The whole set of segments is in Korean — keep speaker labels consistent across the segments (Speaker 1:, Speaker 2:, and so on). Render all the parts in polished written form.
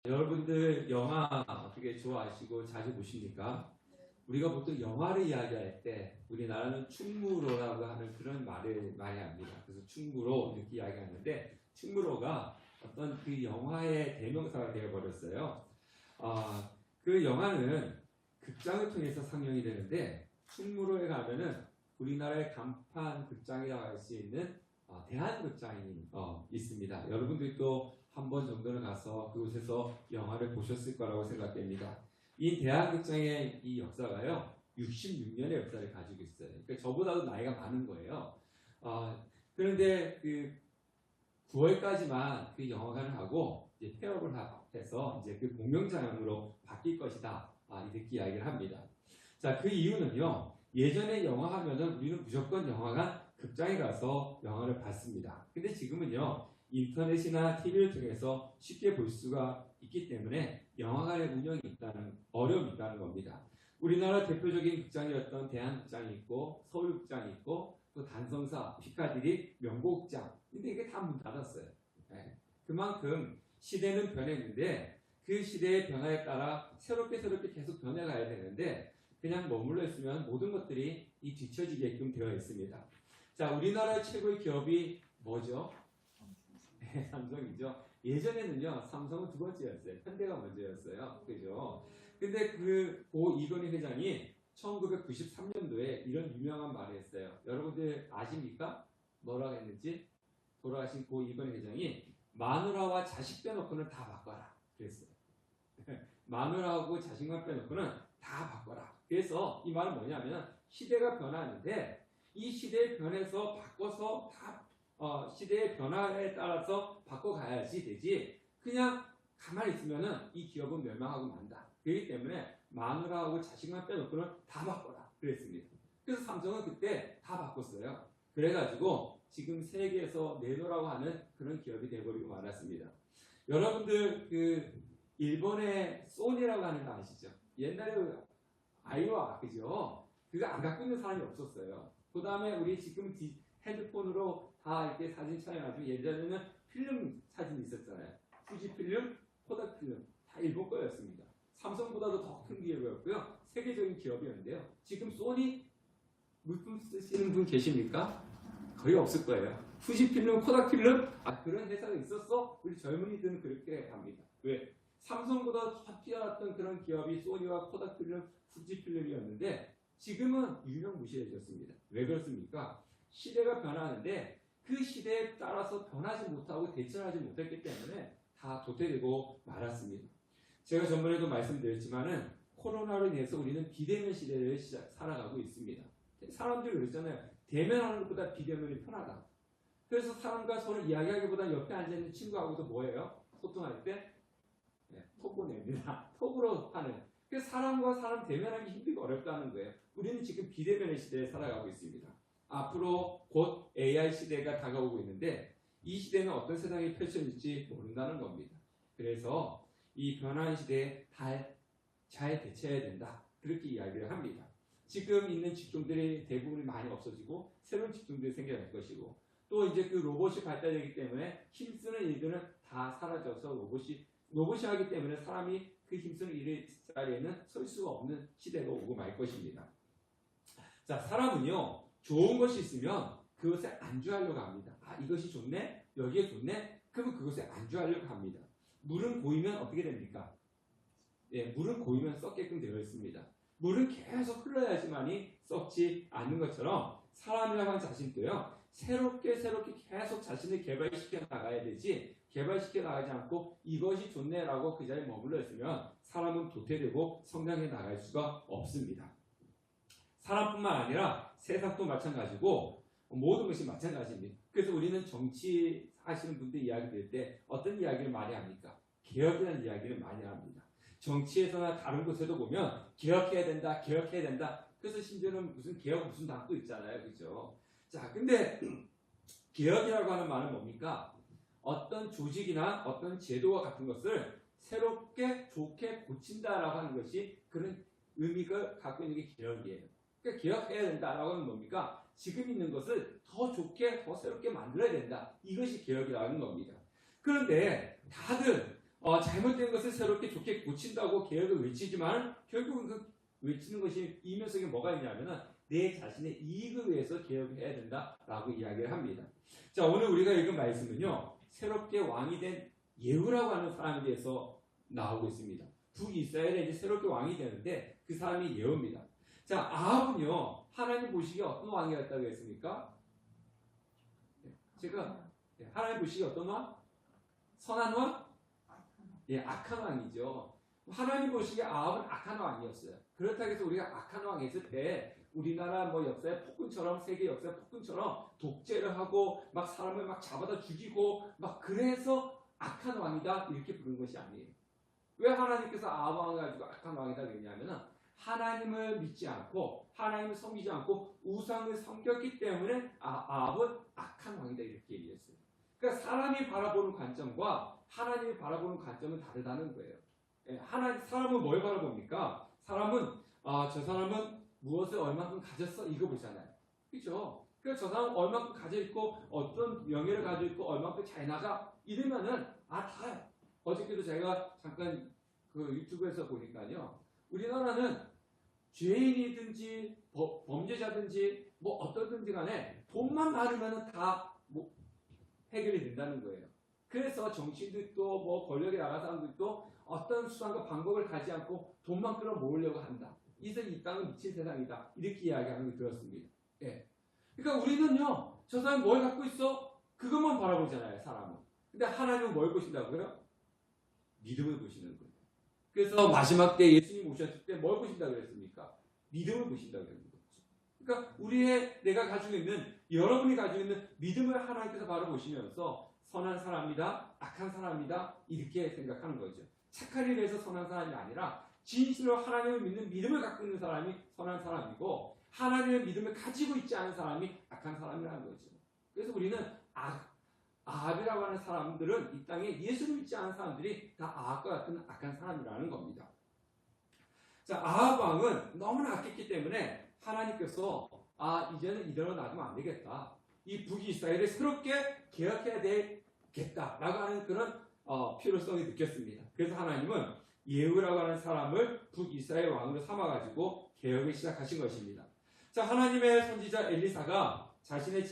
Speaker 1: 여러분들 영화 어떻게 좋아하시고 자주 보십니까? 우리가 보통 영화를 이야기할 때 우리나라는 충무로라고 하는 그런 말을 많이 합니다. 그래서 충무로 이렇게 이야기하는데 충무로가 어떤 그 영화의 대명사가 되어버렸어요. 그 영화는 극장을 통해서 상영이 되는데 충무로에 가면은 우리나라의 간판 극장이라고 할 수 있는 대한극장이 있습니다. 여러분들도 한 번 정도는 가서 그곳에서 영화를 보셨을 거라고 생각됩니다. 이 대한극장의 이 역사가요, 66년의 역사를 가지고 있어요. 그러니까 저보다도 나이가 많은 거예요. 그런데 그 9월까지만 그 영화관을 하고 이제 폐업을 해서 이제 그 공영장으로 바뀔 것이다. 이렇게 이야기를 합니다. 자, 그 이유는요, 예전에 영화 하면은 우리는 무조건 영화관 극장에 가서 영화를 봤습니다. 근데 지금은요, 인터넷이나 TV를 통해서 쉽게 볼 수가 있기 때문에 영화관의 운영이 어려움이 있다는 겁니다. 우리나라 대표적인 극장이었던 대한극장이 있고 서울극장이 있고 또 단성사, 피카디리, 명곡극장. 근데 이게 다 문 닫았어요. 네. 그만큼 시대는 변했는데 그 시대의 변화에 따라 새롭게 계속 변해가야 되는데 그냥 머물러 있으면 모든 것들이 뒤처지게끔 되어 있습니다. 자, 우리나라 최고의 기업이 뭐죠? 네, 삼성이죠. 예전에는요, 삼성은 두 번째였어요. 현대가 먼저였어요. 그죠? 근데 고 이건희 회장이 1993년도에 이런 유명한 말을 했어요. 여러분들 아십니까? 뭐라고 했는지? 돌아가신 고 이건희 회장이 마누라와 자식 빼놓고는 다 바꿔라. 그랬어요. 마누라하고 자식만 빼놓고는 다 바꿔라. 그래서 이 말은 뭐냐면 시대가 변하는데 이 시대의 변해서 바꿔서 시대의 변화에 따라서 바꿔가야지 되지 그냥 가만히 있으면은 이 기업은 멸망하고 만다. 그렇기 때문에 마누라하고 자식만 빼놓고는 다 바꿔라. 그랬습니다. 그래서 삼성은 그때 다 바꿨어요. 그래가지고 지금 세계에서 내노라고 하는 그런 기업이 돼버리고 말았습니다. 여러분들 일본의 소니라고 하는 거 아시죠? 옛날에 아이와 그죠? 그거 안 갖고 있는 사람이 없었어요. 그 다음에 우리 지금 핸드폰으로 다 이렇게 사진 촬영하고 예전에는 필름 사진이 있었잖아요. 후지 필름, 코닥 필름 다 일본 거였습니다. 삼성보다도 더 큰 기업이었고요. 세계적인 기업이었는데요. 지금 소니 물품 쓰시는 분 계십니까? 거의 없을 거예요. 후지 필름, 코닥 필름 그런 회사가 있었어? 우리 젊은이들은 그렇게 합니다. 왜? 삼성보다 더 뛰어났던 그런 기업이 소니와 코닥 필름, 후지 필름이었는데 지금은 유명무실해졌습니다. 왜 그렇습니까? 시대가 변하는데 그 시대에 따라서 변하지 못하고 대처하지 못했기 때문에 다 도태되고 말았습니다. 제가 전번에도 말씀드렸지만은 코로나로 인해서 우리는 비대면 시대를 살아가고 있습니다. 사람들이 그랬잖아요. 대면하는 것보다 비대면이 편하다. 그래서 사람과 서로 이야기하기보다 옆에 앉아있는 친구하고도 뭐예요? 소통할 때? 톡 보냅니다. 톡으로 하는. 그래서 사람과 사람 대면하기 힘들고 어렵다는 거예요. 우리는 지금 비대면의 시대에 살아가고 있습니다. 앞으로 곧 AI 시대가 다가오고 있는데 이 시대는 어떤 세상이 펼쳐질지 모른다는 겁니다. 그래서 이 변화의 시대에 잘 대처해야 된다. 그렇게 이야기를 합니다. 지금 있는 직종들이 대부분 많이 없어지고 새로운 직종들이 생겨날 것이고 또 이제 그 로봇이 발달되기 때문에 힘쓰는 일들은 다 사라져서 로봇이 하기 때문에 사람이 그 힘쓰는 일의 자리에는 설 수가 없는 시대가 오고 말 것입니다. 자, 사람은요, 좋은 것이 있으면 그것에 안주하려고 합니다. 이것이 좋네? 여기에 좋네? 그러면 그것에 안주하려고 합니다. 물은 고이면 어떻게 됩니까? 물은 고이면 썩게끔 되어 있습니다. 물은 계속 흘러야지만이 썩지 않는 것처럼 사람이라고 하는 자신도요, 새롭게 계속 자신을 개발시켜 나가야 되지 개발시켜 나가지 않고 이것이 좋네라고 그 자리에 머물러 있으면 사람은 도태되고 성장해 나갈 수가 없습니다. 사람뿐만 아니라 세상도 마찬가지고 모든 것이 마찬가지입니다. 그래서 우리는 정치 하시는 분들 이야기 들 때 어떤 이야기를 많이 합니까? 개혁이라는 이야기를 많이 합니다. 정치에서나 다른 곳에도 보면 개혁해야 된다. 그래서 심지어는 무슨 당도 있잖아요. 그죠? 자, 근데 개혁이라고 하는 말은 뭡니까? 어떤 조직이나 어떤 제도와 같은 것을 새롭게 좋게 고친다라고 하는 것이 그런 의미가 갖고 있는 게 개혁이에요. 그러니까 개혁해야 된다라고 하는 뭡니까? 지금 있는 것을 더 좋게, 더 새롭게 만들어야 된다. 이것이 개혁이라는 겁니다. 그런데 다들 잘못된 것을 새롭게 좋게 고친다고 개혁을 외치지만 결국은 그 외치는 것이 이면 속에 뭐가 있냐면은 내 자신의 이익을 위해서 개혁을 해야 된다라고 이야기를 합니다. 자, 오늘 우리가 읽은 말씀은요, 새롭게 왕이 된 예후라고 하는 사람에 대해서 나오고 있습니다. 북이스라엘에 이제 새롭게 왕이 되는데 그 사람이 예후입니다. 자, 아합은요, 하나님 보시기에 어떤 왕이었다고 했습니까? 제가 하나님 보시기에 어떤 왕? 선한 왕? 예, 악한 왕이죠. 하나님 보시기에 아합은 악한 왕이었어요. 그렇다고 해서 우리가 악한 왕이 있을 때 우리나라 뭐 역사의 폭군처럼, 세계 역사의 폭군처럼 독재를 하고 막 사람을 막 잡아다 죽이고 막 그래서 악한 왕이다 이렇게 부르는 것이 아니에요. 왜 하나님께서 아합 왕을 가지고 악한 왕이다 그러냐면은 하나님을 믿지 않고 하나님을 섬기지 않고 우상을 섬겼기 때문에 아합은 악한 왕이다 이렇게 얘기했어요. 그러니까 사람이 바라보는 관점과 하나님이 바라보는 관점은 다르다는 거예요. 사람은 뭘 바라봅니까? 사람은 저 사람은 무엇을 얼마큼 가졌어? 이거 보잖아요. 그렇죠? 그러니까 저 사람은 얼마큼 가져 있고 어떤 명예를 가지고 있고 얼마큼 잘 나가 이러면은 다 어저께도 제가 잠깐 그 유튜브에서 보니까요. 우리나라는 죄인이든지 범죄자든지 뭐 어떠든지 간에 돈만 많으면은 다 뭐 해결이 된다는 거예요. 그래서 정치인들도 뭐 권력에 나간 사람들도 어떤 수단과 방법을 가지 않고 돈만 끌어 모으려고 한다. 이래서 이 땅은 미친 세상이다. 이렇게 이야기하는 걸 들었습니다. 예. 그러니까 우리는요, 저 사람이 뭘 갖고 있어? 그것만 바라보잖아요, 사람은. 근데 하나님은 뭘 보신다고요? 믿음을 보시는 거예요. 그래서 마지막 때 예수님 오셨을 때 뭘 보신다고 그랬습니까? 믿음을 보신다고 그랬는 거죠. 그러니까 내가 가지고 있는, 여러분이 가지고 있는 믿음을 하나님께서 바로 보시면서 선한 사람이다, 악한 사람이다 이렇게 생각하는 거죠. 착한 일에 대해서 선한 사람이 아니라 진실로 하나님을 믿는 믿음을 갖고 있는 사람이 선한 사람이고 하나님의 믿음을 가지고 있지 않은 사람이 악한 사람이라는 거죠. 그래서 우리는 아합이라고 하는 사람들은 이 땅에 예수를 믿지 않은 사람들이 다 아합과 같은 악한 사람이라는 겁니다. 자, 아합 왕은 너무나 악했기 때문에 하나님께서 이제는 이대로 놔두면 안 되겠다. 이 북이스라엘을 새롭게 개혁해야 되겠다라고 하는 그런 필요성이 느꼈습니다. 그래서 하나님은 예후라고 하는 사람을 북이스라엘 왕으로 삼아가지고 개혁을 시작하신 것입니다. 자, 하나님의 선지자 엘리사가 자신의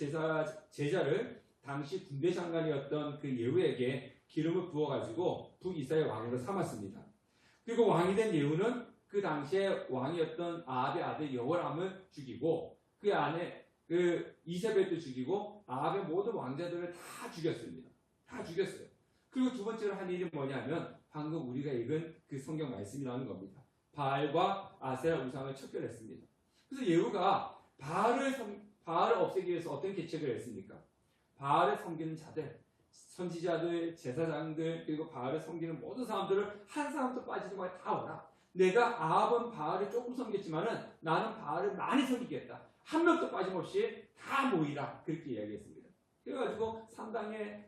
Speaker 1: 제자를 당시 군대 장관이었던 그 예후에게 기름을 부어가지고 북이스라엘 왕으로 삼았습니다. 그리고 왕이 된 예후는 그 당시에 왕이었던 아합의 아들 여호람을 죽이고 그 안에 그 이세벨도 죽이고 아합의 모든 왕자들을 다 죽였습니다. 다 죽였어요. 그리고 두 번째로 한 일이 뭐냐면 방금 우리가 읽은 그 성경 말씀이라는 겁니다. 바알과 아세라 우상을 척결했습니다. 그래서 예후가 바알을 없애기 위해서 어떤 계책을 했습니까? 바알을 섬기는 자들, 선지자들, 제사장들 그리고 바알을 섬기는 모든 사람들을 한 사람도 빠지지 말고 다 오라. 내가 아합은 바알을 조금 섬겼지만은 나는 바알을 많이 섬기겠다. 한 명도 빠짐없이 다 모이라. 그렇게 이야기했습니다. 그래가지고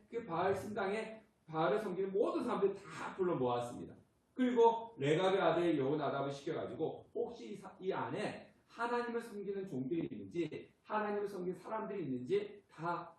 Speaker 1: 그 바알 신당에 바알을 섬기는 모든 사람들이 다 불러 모았습니다. 그리고 레갑의 아들 여호나답을 시켜가지고 혹시 이 안에 하나님을 섬기는 종들이 있는지 하나님을 섬기는 사람들이 있는지 다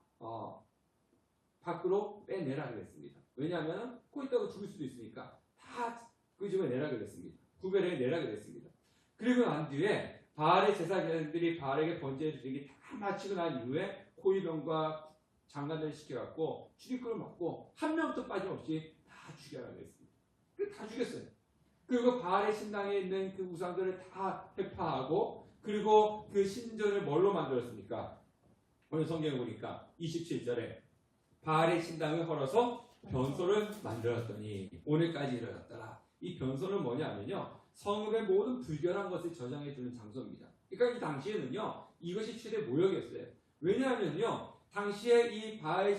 Speaker 1: 밖으로 빼내라 그랬습니다. 왜냐하면 거기다가 죽을 수도 있으니까 다 그 집에 내라 그랬습니다. 구별해 내라 그랬습니다. 그리고 난 뒤에 바알의 제사장들이 바알에게 번제를 드리기 다 마치고 난 이후에 호위병과 장관들을 시켜갖고 출입구를 막고 한 명도 빠짐없이 다 죽여라 그랬습니다. 다 죽였어요. 그리고 바알의 신당에 있는 그 우상들을 다 회파하고 그리고 그 신전을 뭘로 만들었습니까? 오늘 성경에 보니까 27절에 바알의 신당을 헐어서 변소를 만들었더니 오늘까지 이르렀더라. 이 변소는 뭐냐면요. 성읍의 모든 불결한 것을 저장해두는 장소입니다. 그러니까 이 당시에는요. 이것이 최대 모욕이었어요. 왜냐하면요. 당시에 이 바알,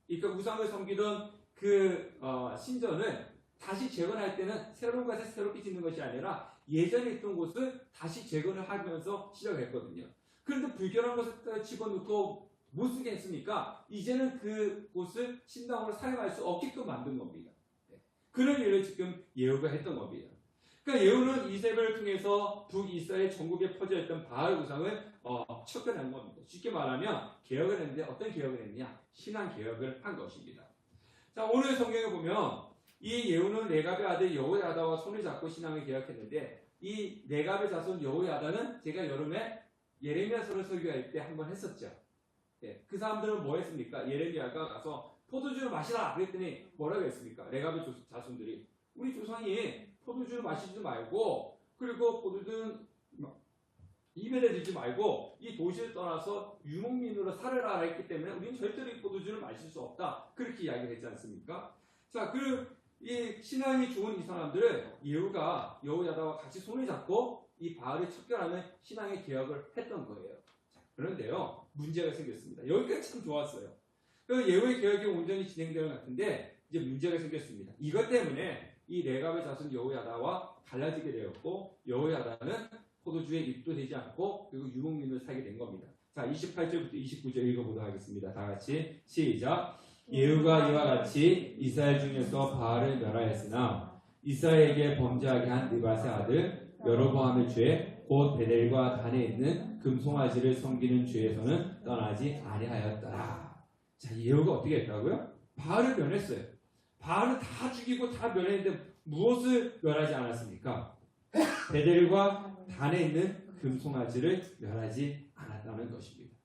Speaker 1: 그러니까 우상을 섬기던 그 신전을 다시 재건할 때는 새로운 것을 새롭게 짓는 것이 아니라 예전에 있던 곳을 다시 재건을 하면서 시작했거든요. 그런데 불결한 것을 집어넣고 못 쓰게 했으니까 이제는 그 곳을 신당으로 사용할 수 없게끔 만든 겁니다. 그런 일을 지금 예후가 했던 겁니다. 그러니까 예후는 이세벨을 통해서 북이스라엘 전국에 퍼져있던 바알 우상을 척결한 겁니다. 쉽게 말하면 개혁을 했는데 어떤 개혁을 했느냐? 신앙 개혁을 한 것입니다. 자, 오늘 성경에 보면 이 예후는 레갑의 아들 여호야다와 손을 잡고 신앙을 개혁했는데 이 레갑의 자손 여호야다는 제가 여름에 예레미야서를 설교할 때 한번 했었죠. 예, 그 사람들은 뭐 했습니까? 예레미야가 가서 포도주를 마시라 그랬더니 뭐라고 했습니까? 레갑의 자손들이 우리 조상이 포도주를 마시지 말고 그리고 포도주는 입에 대지 말고 이 도시를 떠나서 유목민으로 살아라 했기 때문에 우리는 절대로 이 포도주를 마실 수 없다. 그렇게 이야기를 했지 않습니까? 자, 이 신앙이 좋은 이 사람들을 예후가 여호야다와 같이 손을 잡고 이 바알을 척결하는 신앙의 개혁을 했던 거예요. 자, 그런데요, 문제가 생겼습니다. 여기까지 참 좋았어요. 예후의 개혁이 온전히 진행되는 것 같은데 이제 문제가 생겼습니다. 이것 때문에 이 레갑의 자손 여호야다와 갈라지게 되었고 여호야다는 포도주에 입도 되지 않고 그리고 유목민으로 살게 된 겁니다. 자, 28절부터 29절 읽어보도록 하겠습니다. 다 같이 시작. 예후가 이와 같이 이스라엘 중에서 바알을 멸하였으나 이스라엘에게 범죄하게 한 느밧의 아들 여로보암의 죄 곧 베델과 단에 있는 금송아지를 섬기는 죄에서는 떠나지 아니하였더라. 자, 예후가 어떻게 했다고요? 바알을 멸했어요. 바알은 다 죽이고 다 멸했는데 무엇을 멸하지 않았습니까? 베델과 단에 있는 금송아지를 멸하지 않았다는 것입니다.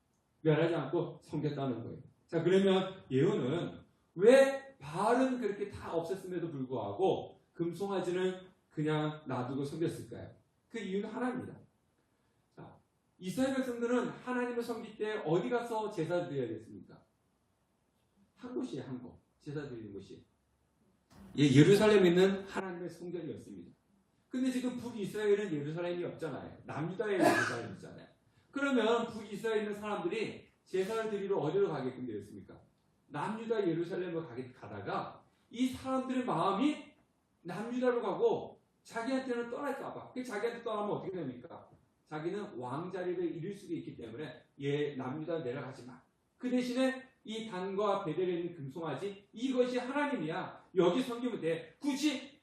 Speaker 1: 멸하지 않고 섬겼다는 거예요. 자, 그러면 예후는 왜 바알은 그렇게 다 없앴음에도 불구하고 금송아지는 그냥 놔두고 섬겼을까요? 그 이유는 하나입니다. 자, 이스라엘 백성들은 하나님을 섬길 때 어디 가서 제사 드려야 됐습니까? 한 곳이에요, 한 곳. 제사 드리는 곳이. 예루살렘에 있는 하나님의 성전이었습니다. 근데 지금 북이스라엘은 예루살렘이 없잖아요. 남유다에 예루살렘이 있잖아요. 그러면 북이스라엘에 있는 사람들이 제사를 드리러 어디로 가게끔 되었습니까? 남유다 예루살렘으로 가다가 이 사람들의 마음이 남유다로 가고 자기한테는 떠날까봐. 자기한테 떠나면 어떻게 됩니까? 자기는 왕자리를 잃을 수도 있기 때문에 남유다 내려가지 마. 그 대신에 이 단과 베델에 있는 금송아지 이것이 하나님이야. 여기 섬기면 돼. 굳이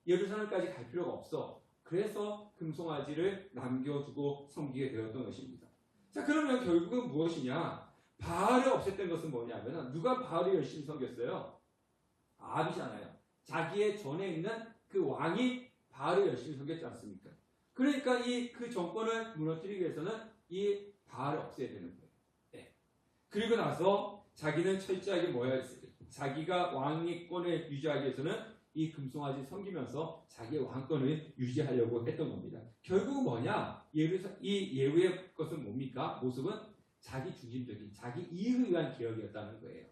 Speaker 1: 예루살렘까지 갈 필요가 없어. 그래서 금송아지를 남겨두고 섬기게 되었던 것입니다. 자, 그러면 결국은 무엇이냐? 바알을 없앴던 것은 뭐냐면 누가 바알을 열심히 섬겼어요? 아합이잖아요. 자기의 전에 있는 그 왕이 바알을 열심히 섬겼지 않습니까? 그러니까 그 정권을 무너뜨리기 위해서는 이 바알을 없애야 되는 거예요. 네. 그리고 나서 자기는 철저하게 뭐야? 자기가 왕위권을 유지하기 위해서는 이 금송아지 섬기면서 자기의 왕권을 유지하려고 했던 겁니다. 결국은 뭐냐? 이 예후의 것은 뭡니까? 모습은 자기 중심적인, 자기 이익을 위한 개혁이었다는 거예요.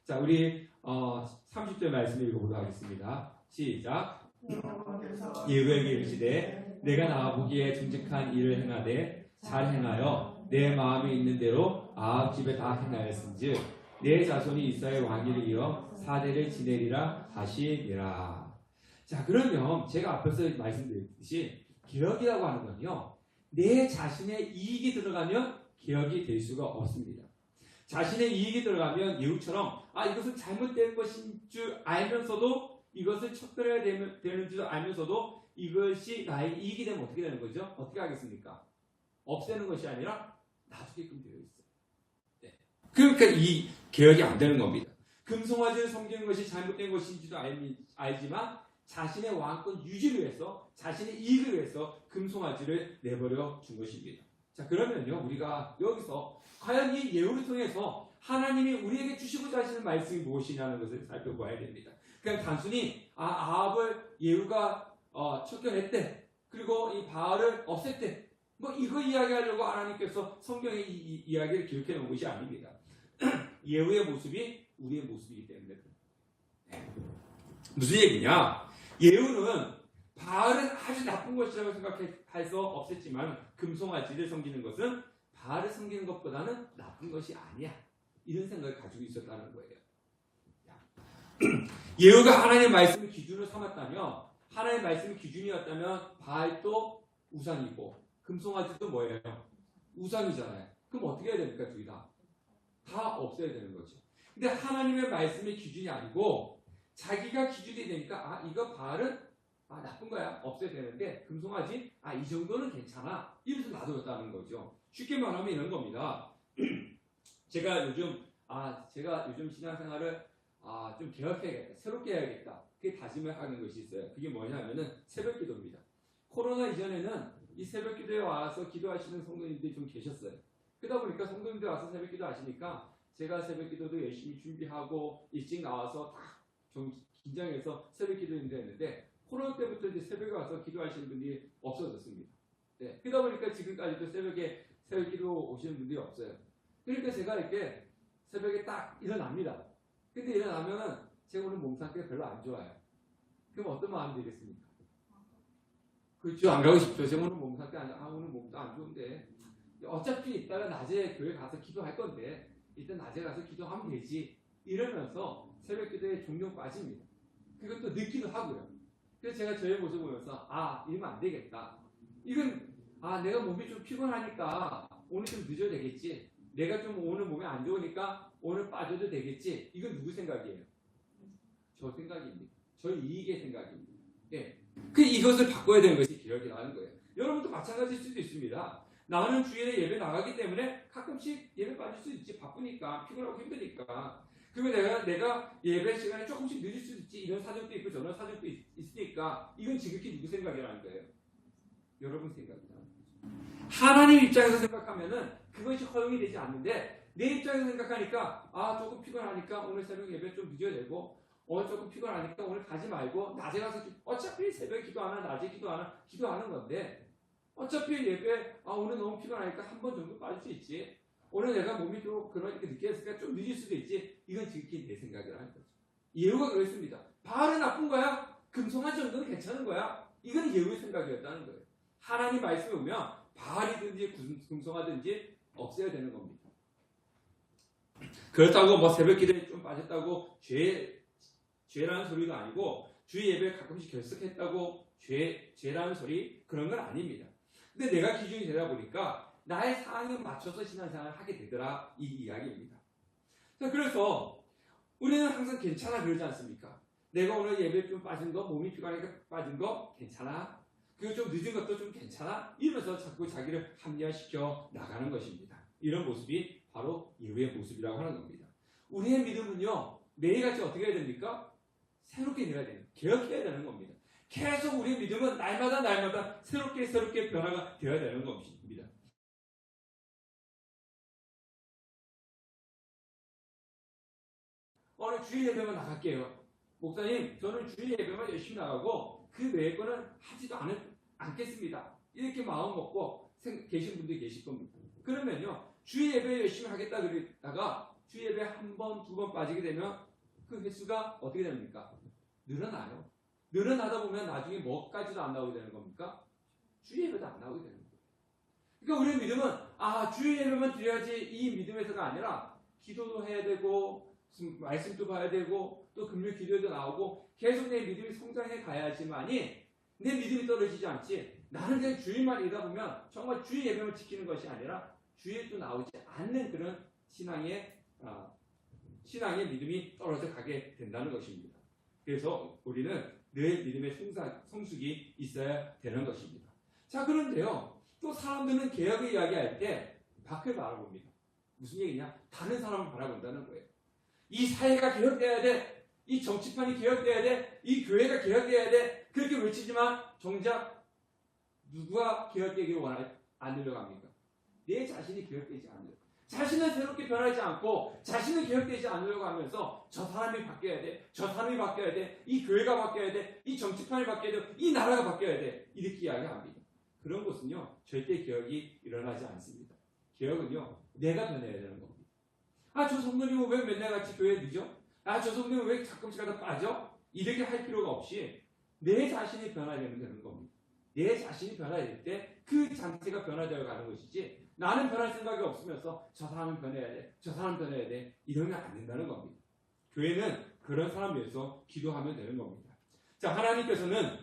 Speaker 1: 자, 우리 30절 말씀 읽어보도록 하겠습니다. 시작. 예후에게 이르시되 내가 나보기에 정직한 일을 행하되 잘 행하여 내 마음에 있는 대로 아합 집에 다 행하였은즉 내 자손이 이스라엘 왕위를 이어 4대를 지내리라 하시니라. 자, 그러면 제가 앞에서 말씀드렸듯이 개혁이라고 하는 건요, 내 자신의 이익이 들어가면 개혁이 될 수가 없습니다. 자신의 이익이 들어가면 예후처럼 이것은 잘못된 것인 줄 알면서도 이것을 척결해야 되는 줄 알면서도 이것이 나의 이익이 되면 어떻게 되는 거죠? 어떻게 하겠습니까? 없애는 것이 아니라 놔두게끔 되어 있어요. 네. 그러니까 이 개혁이 안 되는 겁니다. 금송아지를 섬기는 것이 잘못된 것인지도 알지만 자신의 왕권 유지를 위해서, 자신의 이익을 위해서 금송아지를 내버려 준 것입니다. 자, 그러면요, 우리가 여기서 과연 이 예후를 통해서 하나님이 우리에게 주시고자 하시는 말씀이 무엇이냐는 것을 살펴봐야 됩니다. 그냥 단순히 아합을 예후가 척결했대, 그리고 이 바알을 없앴대, 뭐 이거 이야기하려고 하나님께서 성경의 이 이야기를 기록해 놓은 것이 아닙니다. 예후의 모습이 우리의 모습이기 때문에. 네. 무슨 얘기냐? 예후는 바알은 아주 나쁜 것이라고 생각해서 없앴지만 금송아지를 섬기는 것은 바알을 섬기는 것보다는 나쁜 것이 아니야. 이런 생각을 가지고 있었다는 거예요. 예후가 하나님의 말씀을 기준으로 삼았다면, 하나님의 말씀이 기준이었다면 바알도 우상이고 금송아지도 뭐예요? 우상이잖아요. 그럼 어떻게 해야 됩니까? 둘이 다 없애야 되는 거죠. 근데 하나님의 말씀이 기준이 아니고 자기가 기준이 되니까 이거 바알은 나쁜 거야. 없애야 되는데 금송아지 이 정도는 괜찮아. 이래서 놔뒀다는 거죠. 쉽게 말하면 이런 겁니다. 제가 요즘 신앙생활을 좀 개혁해야겠다, 새롭게 해야겠다. 그게 다짐을 하는 것이 있어요. 그게 뭐냐면은 새벽 기도입니다. 코로나 이전에는 이 새벽 기도에 와서 기도하시는 성도님들이 좀 계셨어요. 그러다 보니까 성도님들 와서 새벽 기도 하시니까 제가 새벽 기도도 열심히 준비하고 일찍 나와서 다 좀 긴장해서 새벽 기도인들 했는데 코로나 때부터 이제 새벽에 와서 기도하시는 분들이 없어졌습니다. 네. 그러다 보니까 지금까지도 새벽에 새벽 기도 오시는 분들이 없어요. 그러니까 제가 이렇게 새벽에 딱 일어납니다. 근데 일어나면은 제가 오늘 몸 상태가 별로 안 좋아요. 그럼 어떤 마음이 되겠습니까? 그렇죠. 안 가고 싶죠. 제가 오늘 몸 상태 오늘 몸도 안 좋은데 어차피 이따가 낮에 교회 가서 기도할 건데 일단 낮에 가서 기도하면 되지. 이러면서 새벽 기도에 종종 빠집니다. 그것도 늦기도 하고요. 그래서 제가 저의 모습을 보면서 이러면 안 되겠다. 이건 내가 몸이 좀 피곤하니까 오늘 좀 늦어도 되겠지. 내가 좀 오늘 몸이 안 좋으니까 오늘 빠져도 되겠지. 이건 누구 생각이에요? 저 생각입니다. 저희 이익의 생각입니다. 예. 이것을 바꿔야 되는 것이 개혁이라는 거예요. 여러분도 마찬가지일 수도 있습니다. 나는 주일에 예배 나가기 때문에 가끔씩 예배 빠질 수 있지. 바쁘니까, 피곤하고 힘드니까. 그러면 내가 예배 시간에 조금씩 늦을 수 있지. 이런 사정도 있고 저런 사정도 있으니까 이건 지극히 누구 생각이라는 거예요? 여러분 생각이다. 하나님 입장에서 생각하면은 그것이 허용이 되지 않는데 내 입장에서 생각하니까 조금 피곤하니까 오늘 새벽 예배 좀 늦어야 되고 조금 피곤하니까 오늘 가지 말고 낮에 가서 어차피 새벽 기도하나 낮에 기도하는 건데 어차피 예배 오늘 너무 피곤하니까 한 번 정도 빠질 수 있지. 오늘 내가 몸이 또 그러니까 늦게 했으니까 좀 늦을 수도 있지. 이건 지극히 내 생각이라는 거죠. 예후가 그랬습니다. 바알은 나쁜 거야? 금송한 정도는 괜찮은 거야? 이건 예후의 생각이었다는 거예요. 하나님 말씀에 보면 바알이든지 금송하든지 없애야 되는 겁니다. 그렇다고 뭐 새벽 기도에 좀 빠졌다고 죄라는 소리도 아니고 주의 예배에 가끔씩 결석했다고 죄라는 소리 그런 건 아닙니다. 근데 내가 기준이 되다 보니까 나의 상황에 맞춰서 신앙생활을 하게 되더라 이 이야기입니다. 자, 그래서 우리는 항상 괜찮아 그러지 않습니까? 내가 오늘 예배에 좀 빠진 거 몸이 피곤하니까 빠진 거 괜찮아? 그리고 좀 늦은 것도 좀 괜찮아? 이러면서 자꾸 자기를 합리화시켜 나가는 것입니다. 이런 모습이 바로 예후의 모습이라고 하는 겁니다. 우리의 믿음은요 매일같이 어떻게 해야 됩니까? 새롭게 되어야 됩니다. 개혁해야 되는 겁니다. 계속 우리의 믿음은 날마다 새롭게 변화가 되어야 되는 것입니다. 오늘 주일 예배만 나갈게요. 목사님, 저는 주일 예배만 열심히 나가고 그 외의 거는 하지도 않겠습니다. 이렇게 마음 먹고 계신 분들이 계실 겁니다. 그러면요, 주일 예배 열심히 하겠다 그러다가 주일 예배 한 번, 두 번 빠지게 되면 그 횟수가 어떻게 됩니까? 늘어나요. 늘어나다 보면 나중에 뭐까지도 안 나오게 되는 겁니까? 주일 예배도 안 나오게 되는 거예요. 그러니까 우리의 믿음은 주일 예배만 드려야지 이 믿음에서가 아니라 기도도 해야 되고 말씀도 봐야 되고 또 금요 기도에도 나오고 계속 내 믿음이 성장해 가야지만이 내 믿음이 떨어지지 않지. 나는 그냥 주일만 이다 보면 정말 주일 예배만 지키는 것이 아니라 주일도 나오지 않는 그런 신앙의 믿음이 떨어져 가게 된다는 것입니다. 그래서 우리는 늘 믿음의 성숙이 있어야 되는 것입니다. 자, 그런데요, 또 사람들은 개혁을 이야기할 때 밖을 바라봅니다. 무슨 얘기냐? 다른 사람을 바라본다는 거예요. 이 사회가 개혁돼야 돼. 이 정치판이 개혁돼야 돼. 이 교회가 개혁돼야 돼. 그렇게 외치지만 정작 누가 개혁되기를 않으려고 합니까? 내 자신이 개혁되지 않으려고. 자신은 새롭게 변하지 않고 자신은 개혁되지 않으려고 하면서 저 사람이 바뀌어야 돼. 저 사람이 바뀌어야 돼. 이 교회가 바뀌어야 돼. 이 정치판이 바뀌어야 돼. 이 나라가 바뀌어야 돼. 이렇게 이야기합니다. 그런 곳은요. 절대 개혁이 일어나지 않습니다. 개혁은요. 내가 변해야 되는 겁니다. 저 성도님은 왜 맨날 같이 교회에 늦어? 저 성도님은 왜 가끔씩 하다 빠져? 이렇게 할 필요가 없이 내 자신이 변화되면 되는 겁니다. 내 자신이 변화될 때 그 장치가 변화되어 가는 것이지 나는 변할 생각이 없으면서 저 사람은 변해야 돼. 저 사람 변해야 돼. 이러면 안 된다는 겁니다. 교회는 그런 사람 위해서 기도하면 되는 겁니다. 자, 하나님께서는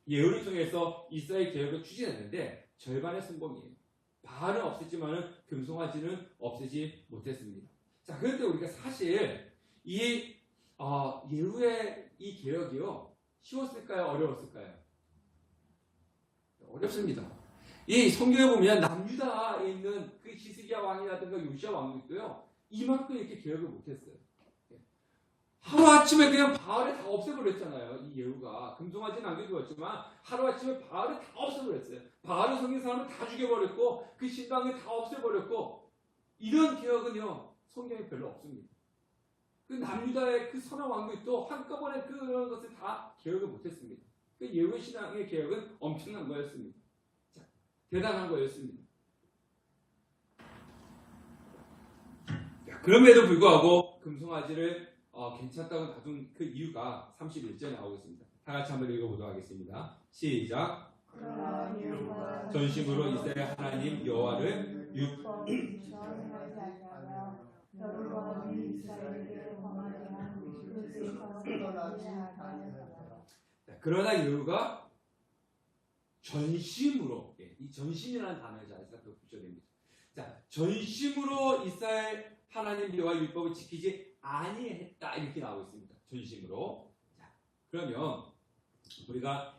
Speaker 1: 예후를 통해서 이스라엘 개혁을 추진했는데 절반의 성공이에요. 바알은 없었지만은 금송아지는 없애지 못했습니다. 자, 그런데 우리가 사실 이 예후의 이 개혁이요 쉬웠을까요? 어려웠을까요? 어렵습니다. 이 성경에 보면 남유다에 있는 그 히스기야 왕이라든가 요시야 왕도 있고요. 이만큼 이렇게 개혁을 못했어요. 하루아침에 그냥 바알을 다 없애버렸잖아요. 이 예후가 금송아지 남겨두었지만 하루아침에 바알을 다 없애버렸어요. 바알을 섬긴 사람을 다 죽여버렸고 그 신당을 다 없애버렸고 이런 개혁은요 성경에 별로 없습니다. 그 남유다의 그 선한 왕국도 한꺼번에 그런 것을 다 개혁을 못했습니다. 그 예후의 신앙의 개혁은 엄청난 거였습니다. 자, 대단한 거였습니다. 자, 그럼에도 불구하고 금송아지를 괜찮다고 놔둔 그 이유가 31절에 나오고 있습니다. 다 같이 한번 읽어보도록 하겠습니다. 시작. 전심으로 이스라엘 하나님 여호와를 그러나 예후가 전심으로, 이 전심이라는 단어를 잘 살펴보셔야 됩니다. 자, 전심으로 이스라엘 하나님 여호와 율법을 지키지 아니했다 이렇게 나오고 있습니다. 전심으로. 자, 그러면 우리가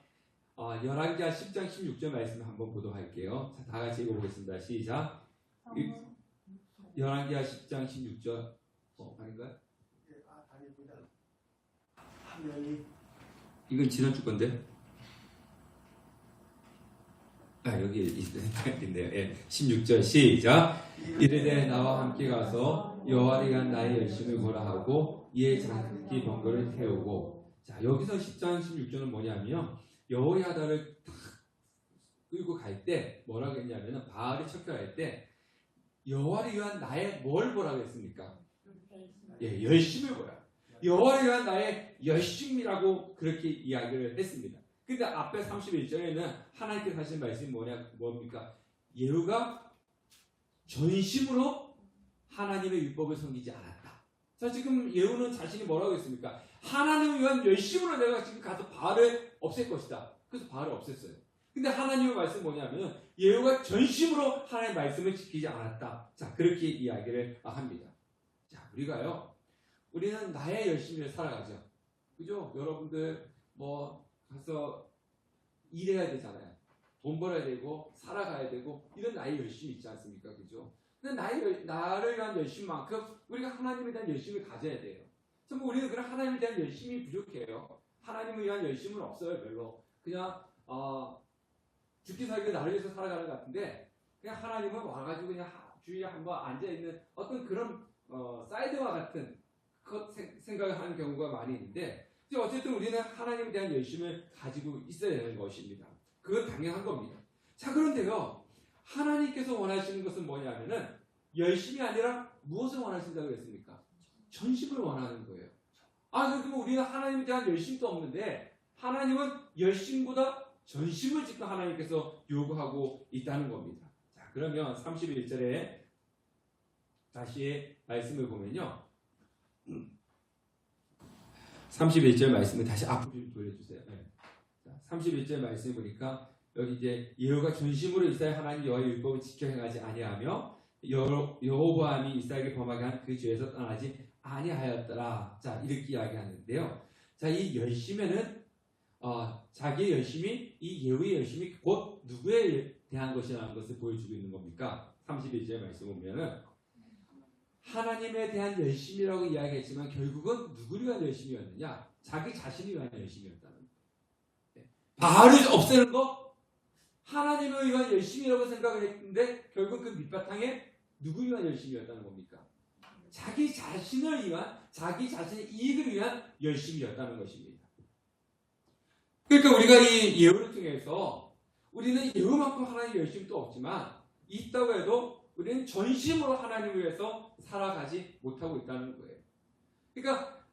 Speaker 1: 열왕기하 10장 16절 말씀을 한번 보도록 할게요. 자, 다 같이 읽어보겠습니다. 시작. 열왕기하 10장 16절 아닌가요? 이건 지난주 건데. 여기 있네요. 예, 16절 시작. 이르되 나와 함께 가서 여호와를 위한 나의 열심을 보라 하고 이에 장기 번거를 태우고. 자, 여기서 10장 16절은 뭐냐면요, 여호야다를 탁 끌고 갈 때 뭐라고 했냐면은 바알을 척결할 때 여호와를 위한 나의 뭘 보라고 했습니까? 예, 열심을 보라. 여호와를 위한 나의 열심이라고 그렇게 이야기를 했습니다. 근데 앞에 31절에는 하나님께서 하신 말씀이 뭡니까? 예후가 전심으로 하나님의 율법을 섬기지 않았다. 자, 지금 예후는 자신이 뭐라고 했습니까? 하나님을 위한 열심으로 내가 지금 가서 바알을 없앨 것이다. 그래서 바알을 없앴어요. 근데 하나님의 말씀은 뭐냐면 예후가 전심으로 하나님의 말씀을 지키지 않았다. 자, 그렇게 이야기를 합니다. 자, 우리는 나의 열심을 살아가죠. 그죠? 여러분들 가서 일해야 되잖아요. 돈 벌어야 되고 살아가야 되고 이런 나의 열심이 있지 않습니까? 그죠? 근데 나를 위한 열심만큼 우리가 하나님에 대한 열심을 가져야 돼요. 전부 우리는 그런 하나님에 대한 열심이 부족해요. 하나님을 위한 열심은 없어요. 별로. 그냥 죽기 살기 나를 위해서 살아가는 것 같은데 그냥 하나님은 와가지고 그냥 주위에 한번 앉아있는 어떤 그런 사이드와 같은 생각을 하는 경우가 많이 있는데 어쨌든 우리는 하나님에 대한 열심을 가지고 있어야 되는 것입니다. 그건 당연한 겁니다. 자, 그런데요, 하나님께서 원하시는 것은 뭐냐면은 열심이 아니라 무엇을 원하신다고 그랬습니까? 전심을 원하는 거예요. 그러면 우리는 하나님에 대한 열심도 없는데 하나님은 열심보다 전심을 지금 하나님께서 요구하고 있다는 겁니다. 자, 그러면 31절에 다시 말씀을 보면요. 31절 말씀을 다시 앞으로 좀 돌려주세요. 네. 31절 말씀을 보니까 여기 이제 예후가 전심으로 이스라엘 하나님 여호와의 율법을 지켜 행하지 아니하며 여호보암이 이스라엘에게 범하게 한 그 죄에서 떠나지 아니하였더라. 자, 이렇게 이야기하는데요. 자, 이 열심에는 자기의 열심이 이 예후의 열심이 곧 누구에 대한 것이라는 것을 보여주고 있는 겁니까? 31절 말씀 보면은 하나님에 대한 열심이라고 이야기했지만 결국은 누구를 위한 열심이었느냐? 자기 자신을 위한 열심이었다는 거예요. 바알을 없애는 거 하나님을 위한 열심이라고 생각을 했는데 결국 그 밑바탕에 누구를 위한 열심이었다는 겁니까? 자기 자신을 위한, 자기 자신의 이익을 위한 열심이었다는 것입니다. 그러니까 우리가 이 예후를 통해서 우리는 예후만큼 하나님의 열심도 없지만 있다고 해도 우리는 전심으로 하나님을 위해서 살아가지 못하고 있다는 거예요. 그러니까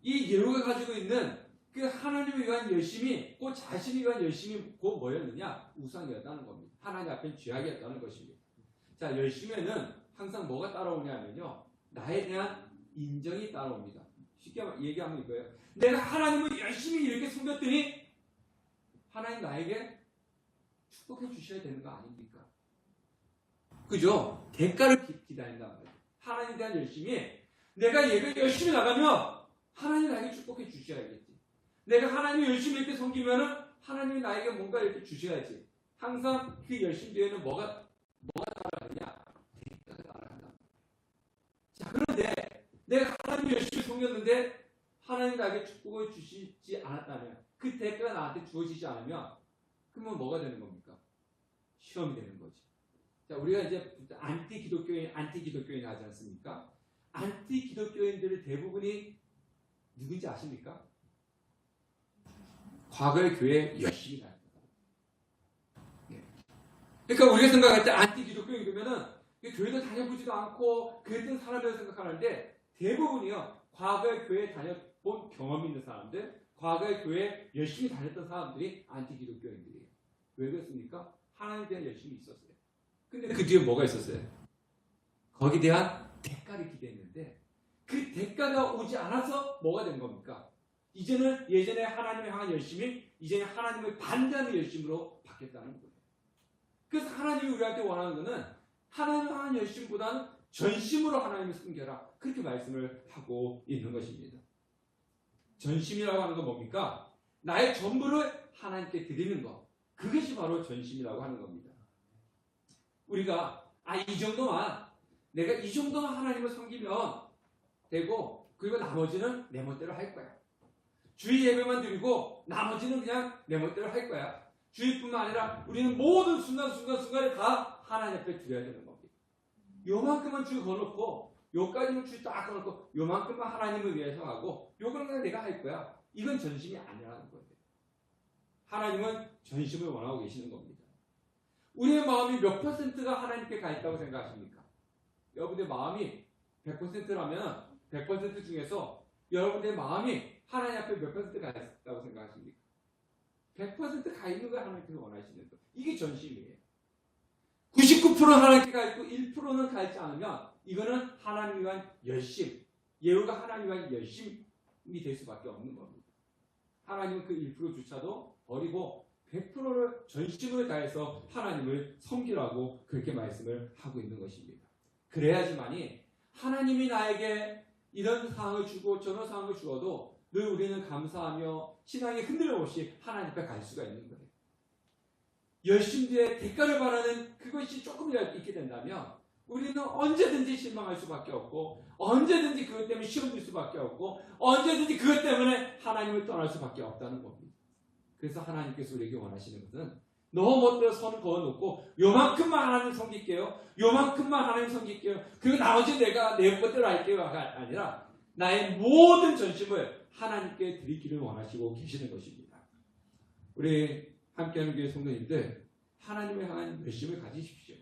Speaker 1: 이 예후가 가지고 있는 그 하나님을 위한 열심이 곧 자신을 위한 열심이 곧 뭐였느냐? 우상이었다는 겁니다. 하나님 앞엔 죄악이었다는 것입니다. 자, 열심에는 항상 뭐가 따라오냐면요, 나에 대한 인정이 따라옵니다. 쉽게 얘기하면 이거예요. 내가 하나님을 열심히 이렇게 섬겼더니 하나님 나에게 축복해 주셔야 되는 거 아닙니까? 그죠? 대가를 기다린단 말이에요. 하나님에 대한 열심이 내가 얘가 열심히 나가면 하나님 나에게 축복해 주셔야겠지. 내가 하나님을 열심히 이렇게 섬기면은 하나님이 나에게 뭔가 이렇게 주셔야지. 항상 그 열심 뒤에는 뭐가 따라가느냐? 대가가 따라간다. 자, 그런데 내가 하나님을 열심히 섬겼는데 하나님 나에게 축복을 주시지 않았다면, 그 대가가 나한테 주어지지 않으면, 그러면 뭐가 되는 겁니까? 시험이 되는 거지. 자, 우리가 이제 안티 기독교인 하지 않습니까? 안티 기독교인들의 대부분이 누군지 아십니까? 과거의 교회에 열심히 다녔다. 그러니까 우리가 생각할 때 안티 기독교인 그러면은 교회도 다녀보지도 않고 그랬던 사람이라고 생각하는데, 대부분이요, 과거의 교회에 다녀본 경험이 있는 사람들, 과거의 교회에 열심히 다녔던 사람들이 안티 기독교인들이에요. 왜 그렇습니까? 하나님에 대한 열심이 있었어요. 근데 그 뒤에 뭐가 있었어요? 거기에 대한 대가를 기대했는데, 그 대가가 오지 않아서 뭐가 된 겁니까? 이제는 예전에 하나님을 향한 열심이 이제는 하나님을 반대하는 열심으로 바뀌었다는 거예요. 그래서 하나님이 우리한테 원하는 것은 하나님을 향한 열심보다는 전심으로 하나님을 섬겨라, 그렇게 말씀을 하고 있는 것입니다. 전심이라고 하는 건 뭡니까? 나의 전부를 하나님께 드리는 것, 그것이 바로 전심이라고 하는 겁니다. 우리가 이 정도만, 내가 이 정도만 하나님을 섬기면 되고, 그리고 나머지는 내 멋대로 할 거야. 주의 예배만 드리고 나머지는 그냥 내 멋대로 할 거야. 주의뿐만 아니라 우리는 모든 순간순간에 다 하나님 앞에 드려야 되는 겁니다. 요만큼만 주 거놓고, 요까지는 주 딱 거놓고, 요만큼만 하나님을 위해서 하고, 요거는 그냥 내가 할 거야. 이건 전심이 아니라는 거예요. 하나님은 전심을 원하고 계시는 겁니다. 우리의 마음이 몇 %가 하나님께 가 있다고 생각하십니까? 여러분의 마음이 100%라면 100% 중에서 여러분의 마음이 하나님 앞에 몇 % 가 있다고 생각하십니까? 100% 가 있는 걸 하나님께서 원하시는 거. 이게 전심이에요. 99% 하나님께 가 있고 1%는 가 있지 않으면 이거는 하나님 위한 열심, 예우가 하나님 위한 열심이 될 수밖에 없는 겁니다. 하나님은 그 1%조차도 버리고 100%를 전심을 다해서 하나님을 섬기라고 그렇게 말씀을 하고 있는 것입니다. 그래야지만이 하나님이 나에게 이런 상황을 주고 저런 상황을 주어도 늘 우리는 감사하며 신앙의 흔들림 없이 하나님 앞에 갈 수가 있는 거예요. 열심 뒤에 대가를 바라는 그것이 조금이라도 있게 된다면 우리는 언제든지 실망할 수밖에 없고, 언제든지 그것 때문에 시험 들 수밖에 없고, 언제든지 그것 때문에 하나님을 떠날 수밖에 없다는 겁니다. 그래서 하나님께서 우리에게 원하시는 것은 너 멋대로 선을 그어놓고 요만큼만 하나님 섬길게요, 요만큼만 하나님 섬길게요, 그리고 나머지 내가 내 멋대로 할게요가 아니라 나의 모든 전심을 하나님께 드리기를 원하시고 계시는 것입니다. 우리 함께하는 교회 성도님들, 하나님을 향한 열심을 가지십시오.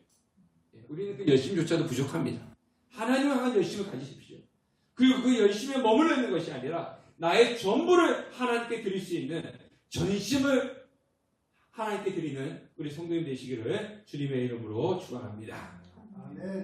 Speaker 1: 우리는 그 열심조차도 부족합니다. 하나님을 향한 열심을 가지십시오. 그리고 그 열심에 머물러 있는 것이 아니라 나의 전부를 하나님께 드릴 수 있는 전심을 하나님께 드리는 우리 성도님 되시기를 주님의 이름으로 축원합니다.
Speaker 2: 아멘.